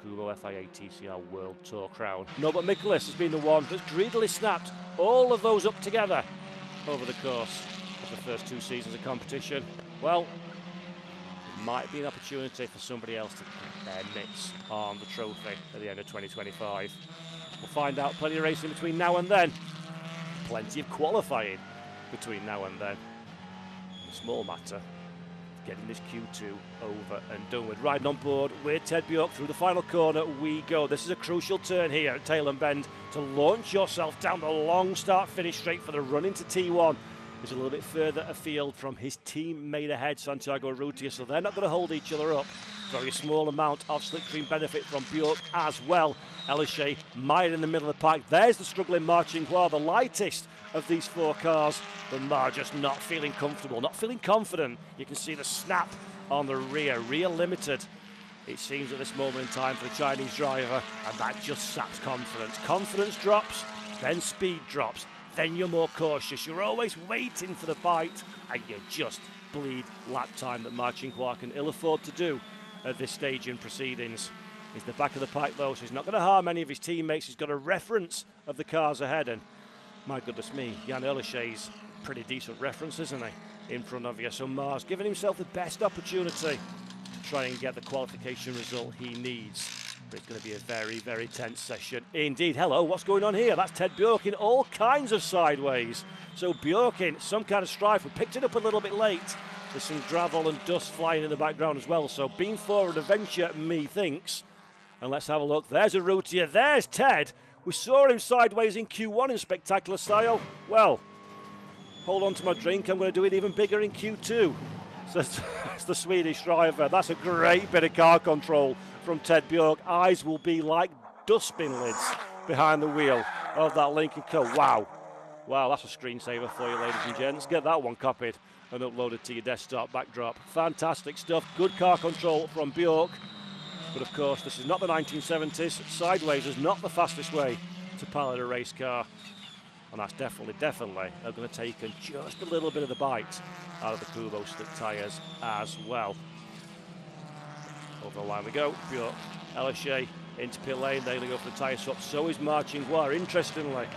to the Kumho FIA TCR World Tour crown. Norbert Mikulis has been the one that's greedily snapped all of those up together over the course of the first 2 seasons of competition. Well, it might be an opportunity for somebody else to get their mitts on the trophy at the end of 2025. We'll find out. Plenty of racing between now and then. Plenty of qualifying between now and then. A small matter getting this Q2 over and done with. Riding on board with Ted Bjork through the final corner we go. This is a crucial turn here at Tailem Bend to launch yourself down the long start-finish straight for the run into T1. Is a little bit further afield from his teammate ahead, Santiago Urrutia, so they're not going to hold each other up. Very small amount of slipstream benefit from Bjork as well. Elishay mired in the middle of the pack. There's the struggling Marcin Guar, the lightest of these four cars. But Mar just not feeling comfortable, not feeling confident. You can see the snap on the rear limited, it seems, at this moment in time for the Chinese driver, and that just saps confidence. Confidence drops, then speed drops. Then you're more cautious. You're always waiting for the bite, and you just bleed lap time that Marcin Guar can ill afford to do at this stage in proceedings. He's the back of the pack though, so he's not going to harm any of his teammates. He's got a reference of the cars ahead, and my goodness me, Jan Elishay's pretty decent reference, isn't he, in front of you? So Mar's giving himself the best opportunity to try and get the qualification result he needs. But it's going to be a very, very tense session indeed. Hello, what's going on here? That's Ted Bjork in all kinds of sideways. So Bjork in some kind of strife. We picked it up a little bit late. There's some gravel and dust flying in the background as well. So being forward adventure, methinks. And let's have a look. There's Urrutia. There's Ted. We saw him sideways in Q1 in spectacular style. Well, hold on to my drink. I'm going to do it even bigger in Q2. So that's the Swedish driver. That's a great bit of car control from Ted Bjork. Eyes will be like dustbin lids behind the wheel of that Lincoln Co. Wow. Wow, that's a screensaver for you, ladies and gents. Get that one copied and uploaded to your desktop backdrop. Fantastic stuff. Good car control from Bjork. But of course, this is not the 1970s. Sideways is not the fastest way to pilot a race car. And that's definitely going to take just a little bit of the bite out of the Kumho slick tyres as well. Over the line we go. Bjork, Elishay into pit lane. They're going to go for the tyre swap. So is Marcin Guar. Interestingly,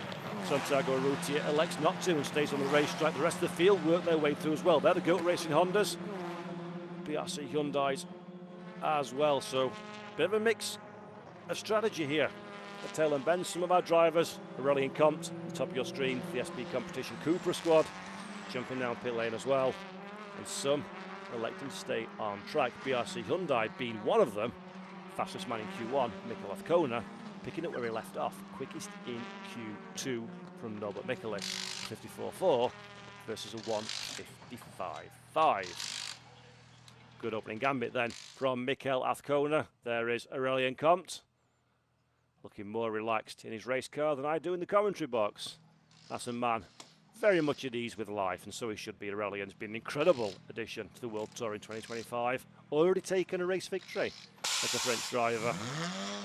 Santiago Urrutia elects not to and stays on the racetrack. The rest of the field work their way through as well. They're the GOAT Racing Hondas. BRC Hyundais as well. So, bit of a mix of strategy here at Tailem Bend. Some of our drivers, Aurelien Comte, the top of your stream, the SP Competition Cupra squad, jumping down pit lane as well. And some electing to stay on track. BRC Hyundai being one of them. Fastest man in Q1, Mikkel Azcona, picking up where he left off. Quickest in Q2 from Norbert Michelis. 54.4 versus a 1:55.5. Good opening gambit then from Mikkel Azcona. There is Aurelien Comte, looking more relaxed in his race car than I do in the commentary box. That's a man very much at ease with life, and so he should be. Aurelien's been an incredible addition to the World Tour in 2025. Already taken a race victory as a French driver,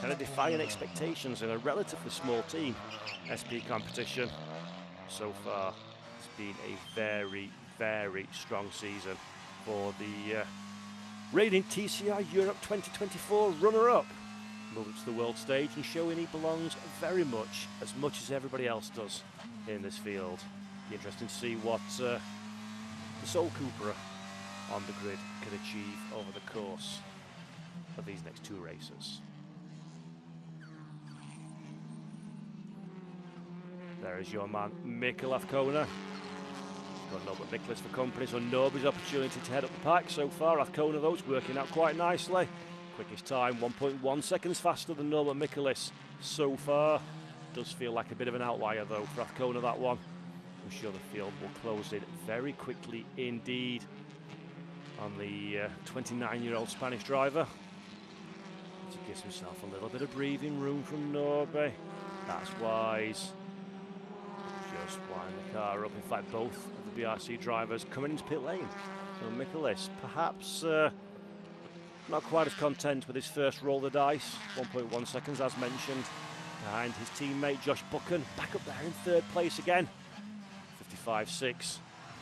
kind of defying expectations in a relatively small team. SP Competition so far, it's been a very, very strong season for the reigning TCR Europe 2024 runner-up. Moving to the world stage and showing he belongs very much as everybody else does in this field. Be interesting to see what the sole Cupra on the grid can achieve over the course of these next two races. There is your man Mikkel Azcona. Got Norbert Michelis for company, so Norby's opportunity to head up the pack so far. Azcona, though, is working out quite nicely. Quickest time, 1.1 seconds faster than Norbert Michelis so far. Does feel like a bit of an outlier, though, for Azcona, that one. I'm sure the field will close in very quickly indeed on the 29-year-old Spanish driver. He gives himself a little bit of breathing room from Norby. That's wise. Just wind the car up. In fact, both of the BRC drivers coming into pit lane. So Michelis, perhaps not quite as content with his first roll of the dice. 1.1 seconds, as mentioned, behind his teammate Josh Buchan. Back up there in third place again. 55.6,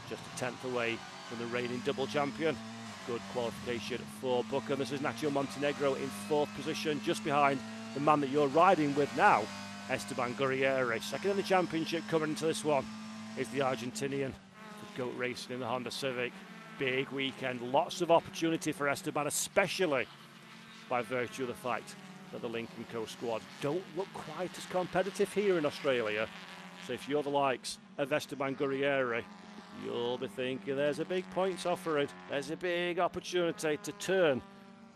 just a tenth away from the reigning double champion. Good qualification for Buchan. This is Nacho Montenegro in fourth position, just behind the man that you're riding with now, Esteban Gurriere. Second in the championship coming into this one is the Argentinian for GOAT Racing in the Honda Civic. Big weekend, lots of opportunity for Esteban, especially by virtue of the fact that the Lincoln Co squad don't look quite as competitive here in Australia. So if you're the likes of Esteban Gurriere, you'll be thinking there's a big points offering. There's a big opportunity to turn,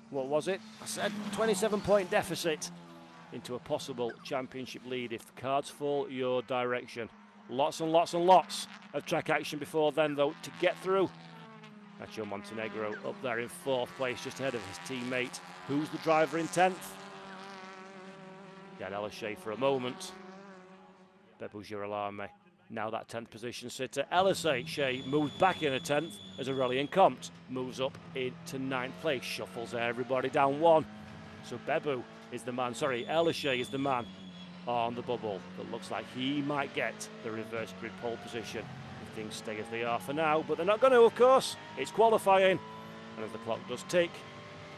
what was it? I said 27-point deficit into a possible championship lead if the cards fall your direction. Lots and lots and lots of track action before then, though, to get through. Nacho Montenegro up there in 4th place, just ahead of his teammate. Who's the driver in 10th? Jan Ellershey for a moment. Bebu Girolami, now that 10th position sitter. Ellershey moves back in a 10th as Aurelien Comte moves up into 9th place, shuffles everybody down 1. So Bebu is the man, Ellershey is the man on the bubble that looks like he might get the reverse grid pole position if things stay as they are for now, but they're not going to, of course. It's qualifying, and as the clock does tick,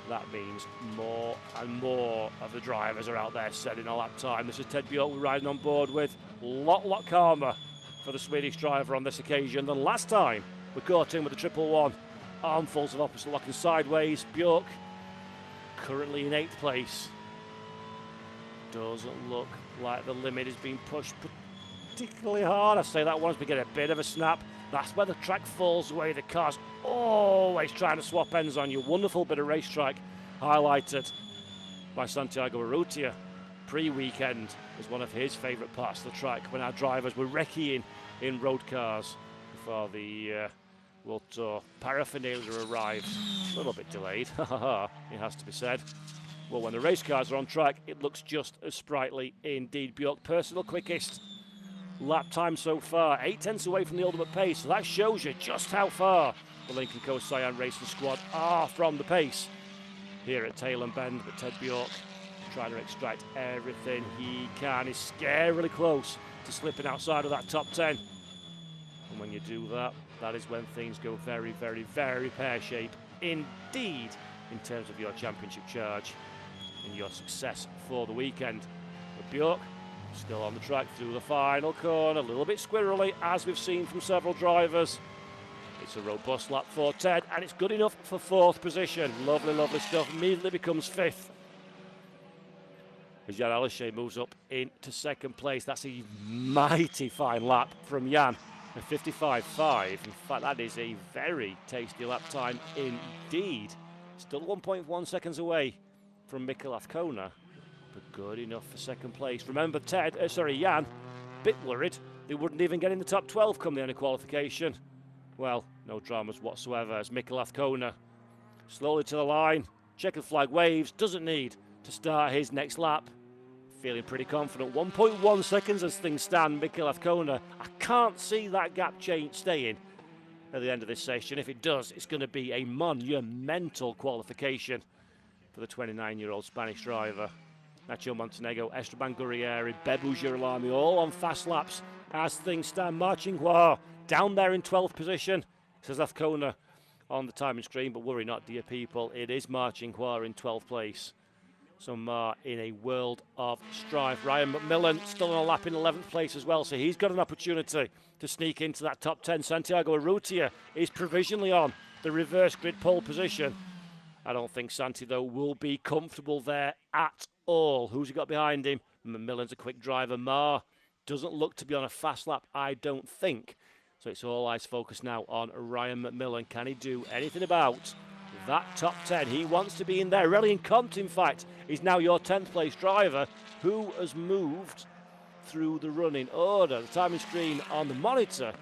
that means more and more of the drivers are out there setting a lap time. This is Ted Bjork we're riding on board with. Lot calmer for the Swedish driver on this occasion than last time we caught him with the 111. Armfuls of opposite locking sideways. Bjork currently in 8th place. Doesn't look like the limit is being pushed particularly hard. I say that once we get a bit of a snap. That's where the track falls away. The car's always trying to swap ends on you. Wonderful bit of racetrack highlighted by Santiago Urrutia. Pre-weekend is one of his favourite parts of the track when our drivers were recceing in road cars before the World Tour paraphernalia arrived. A little bit delayed, it has to be said. Well, when the race cars are on track, it looks just as sprightly indeed. Bjork, personal quickest lap time so far, 8/10 away from the ultimate pace, so that shows you just how far the Lincoln Co Cyan Racing squad are from the pace here at Tailem Bend. But Ted Bjork trying to extract everything he can. He's scarily close to slipping outside of that top 10, and when you do that, that is when things go very, very, very pear-shaped indeed in terms of your championship charge and your success for the weekend. But Bjork still on the track through the final corner, a little bit squirrely as we've seen from several drivers. It's a robust lap for Ted, and it's good enough for 4th position. Lovely, lovely stuff. Immediately becomes 5th. As Jan Ellershey moves up into 2nd place. That's a mighty fine lap from Jan. A 55.5. In fact, that is a very tasty lap time indeed. Still 1.1 seconds away from Mikkel Azcona, but good enough for 2nd place. Remember, Jan, bit worried they wouldn't even get in the top 12 come the end of qualification. Well, no dramas whatsoever as Mikkel Azcona slowly to the line, checkered flag waves, doesn't need to start his next lap. Feeling pretty confident. 1.1 seconds as things stand, Mikkel Azcona. I can't see that gap change staying at the end of this session. If it does, it's going to be a monumental qualification for the 29-year-old Spanish driver. Nacho Montenegro, Esteban Gurrieri, Bebu Girolami, all on fast laps as things stand. Marcin down there in 12th position, says Azcona on the timing screen, but worry not, dear people, it is Marcin in 12th place. So in a world of strife. Ryan McMillan still on a lap in 11th place as well, so he's got an opportunity to sneak into that top 10. Santiago Urrutia is provisionally on the reverse grid pole position. I don't think Santi, though, will be comfortable there at all. Who's he got behind him? McMillan's a quick driver. Doesn't look to be on a fast lap, I don't think. So it's all eyes focused now on Ryan McMillan. Can he do anything about that top 10? He wants to be in there. Aurelien Comte, in fact, is now your 10th place driver who has moved through the running order. The timing screen on the monitor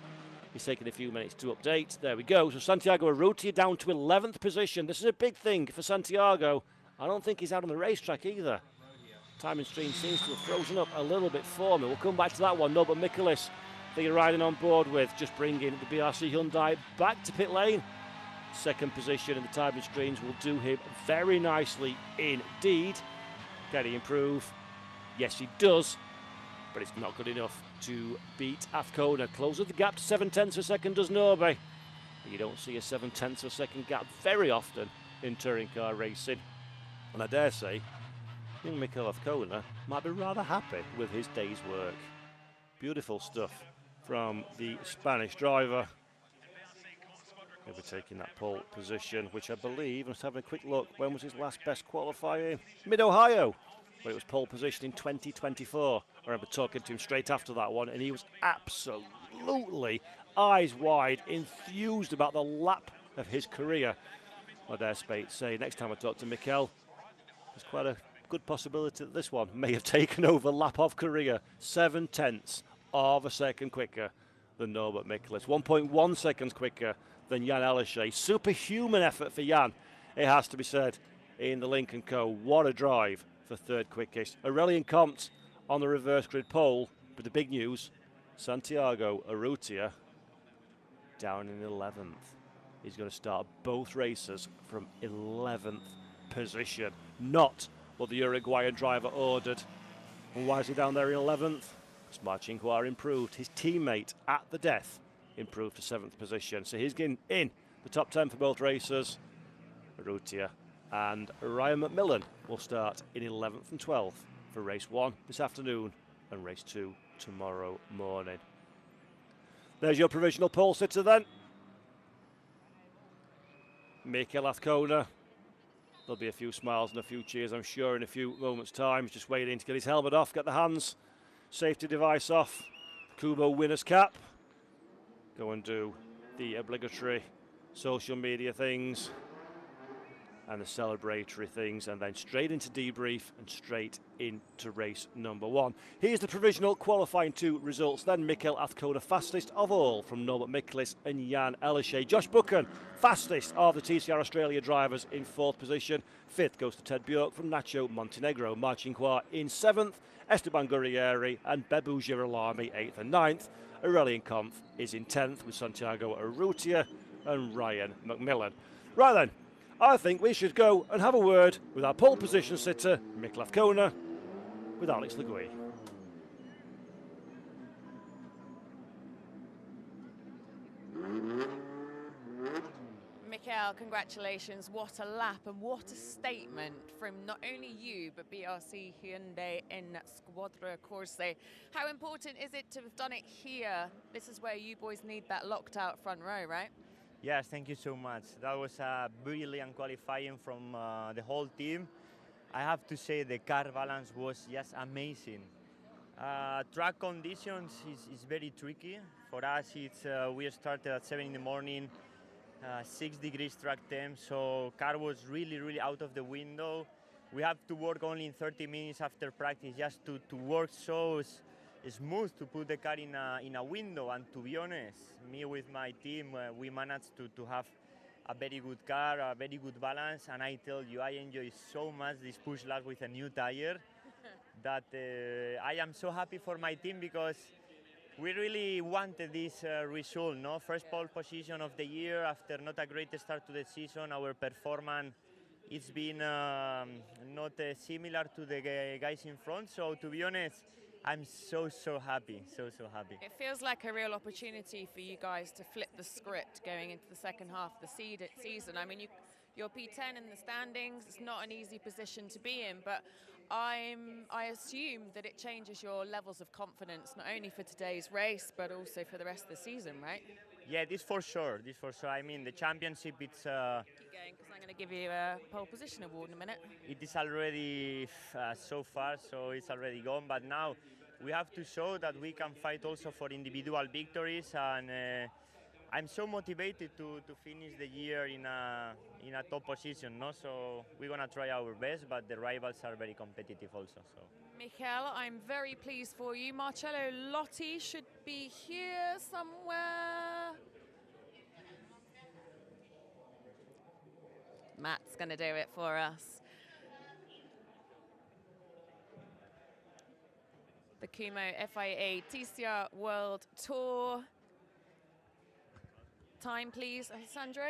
is taking a few minutes to update. There we go. So Santiago Urrutia down to 11th position. This is a big thing for Santiago. I don't think he's out on the racetrack either. Timing screen seems to have frozen up a little bit for me. We'll come back to that one. No, but Mikulis, that you're riding on board with, just bringing the BRC Hyundai back to pit lane. 2nd position, and the timing screens will do him very nicely indeed. Can he improve? Yes, he does, but it's not good enough to beat Azcona. Closes the gap to 7/10 of a second, does Norby. You don't see a 7/10 of a second gap very often in touring car racing. And I dare say, young Mikkel Azcona might be rather happy with his day's work. Beautiful stuff from the Spanish driver. He'll be taking that pole position, which I believe, let's have a quick look, when was his last best qualifying? Mid-Ohio, where it was pole position in 2024. I remember talking to him straight after that one, and he was absolutely absolutely eyes wide, enthused about the lap of his career. I dare say, next time I talk to Mikel, there's quite a good possibility that this one may have taken over lap of career. 7/10 of a second quicker than Norbert Miklas. 1.1 seconds quicker than Jan Aleshe. Superhuman effort for Jan, it has to be said, in the Lincoln Co. What a drive for third quickest. Aurelian Comte on the reverse grid pole, but the big news, Santiago Urrutia down in 11th. He's going to start both races from 11th position. Not what the Uruguayan driver ordered. And why is he down there in 11th? Because Marcinkoir improved. His teammate at the death improved to 7th position. So he's getting in the top 10 for both races. Urrutia and Ryan McMillan will start in 11th and 12th for race 1 this afternoon and race 2 tomorrow morning. There's your provisional pole sitter then. Mikel Azcona. There'll be a few smiles and a few cheers, I'm sure, in a few moments' time. He's just waiting to get his helmet off, get the hands, safety device off. Kumho winner's cap. Go and do the obligatory social media things and the celebratory things, and then straight into debrief and straight into race number 1. Here's the provisional qualifying 2 results. Then Mikel Azcona, fastest of all from Norbert Miklas and Jan Aleshe. Josh Buchan, fastest of the TCR Australia drivers, in 4th position. 5th goes to Ted Bjork from Nacho Montenegro. Marcinkoir in 7th. Esteban Gurrieri and Bebu Girolami 8th and 9th. Aurelian Comte is in 10th with Santiago Urrutia and Ryan McMillan. Right then, I think we should go and have a word with our pole position sitter, Mikel Azcona, with Alex Le Gouy. Mikel, congratulations. What a lap and what a statement from not only you, but BRC Hyundai in Squadra Corse. How important is it to have done it here? This is where you boys need that locked out front row, right? Yes, thank you so much. That was a brilliant qualifying from the whole team. I have to say the car balance was just amazing. Track conditions is very tricky. For us, it's we started at 7 in the morning, 6 degrees track temp, so car was really out of the window. We have to work only in 30 minutes after practice just to work so smooth to put the car in a window. And to be honest, me with my team, we managed to have a very good car, a very good balance, and I tell you, I enjoy so much this push lap with a new tire that I am so happy for my team because we really wanted this result, no? First pole position of the year after not a great start to the season. Our performance, it's been not similar to the guys in front, so to be honest, I'm so happy, so happy. It feels like a real opportunity for you guys to flip the script going into the second half of the season. I mean, you're P10 in the standings. It's not an easy position to be in, but I assume that it changes your levels of confidence, not only for today's race, but also for the rest of the season, right? Yeah, this for sure. I mean, the championship, it's... Keep going, because I'm going to give you a pole position award in a minute. It is already so far, so it's already gone, but now we have to show that we can fight also for individual victories, and I'm so motivated to finish the year in a top position, no? So we're gonna try our best, but the rivals are very competitive also. So. Mikel, I'm very pleased for you. Marcello Lotti should be here somewhere. Matt's going to do it for us. The Kumho FIA TCR World Tour. Time, please, Sandro.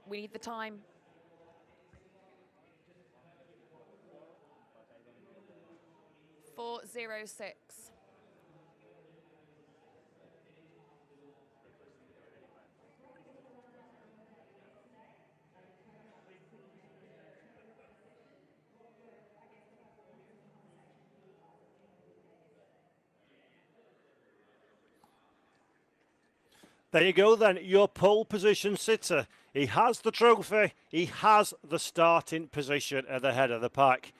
We need the time. .406. There you go then, your pole position sitter. He has the trophy, he has the starting position at the head of the pack,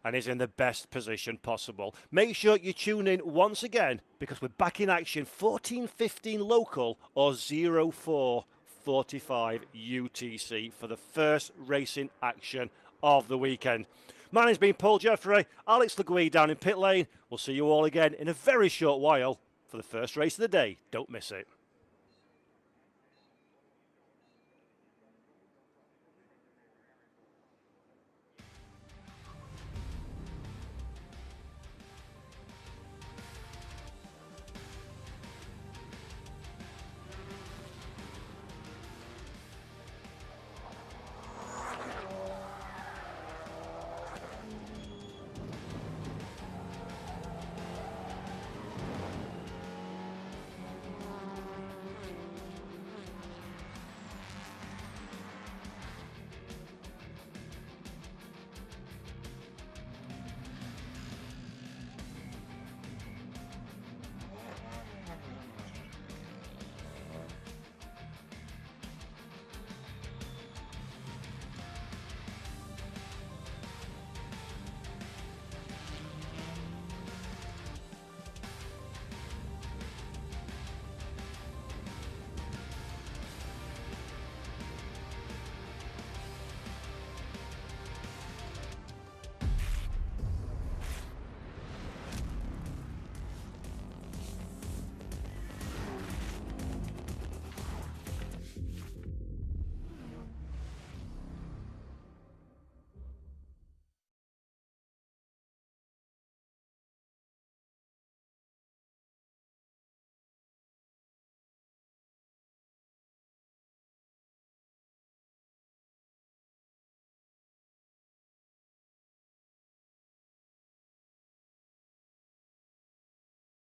and is in the best position possible. Make sure you tune in once again, because we're back in action 14:15 local or 04:45 UTC for the first racing action of the weekend. My name's been Paul Jeffrey, Alex Legui down in pit lane. We'll see you all again in a very short while for the first race of the day. Don't miss it.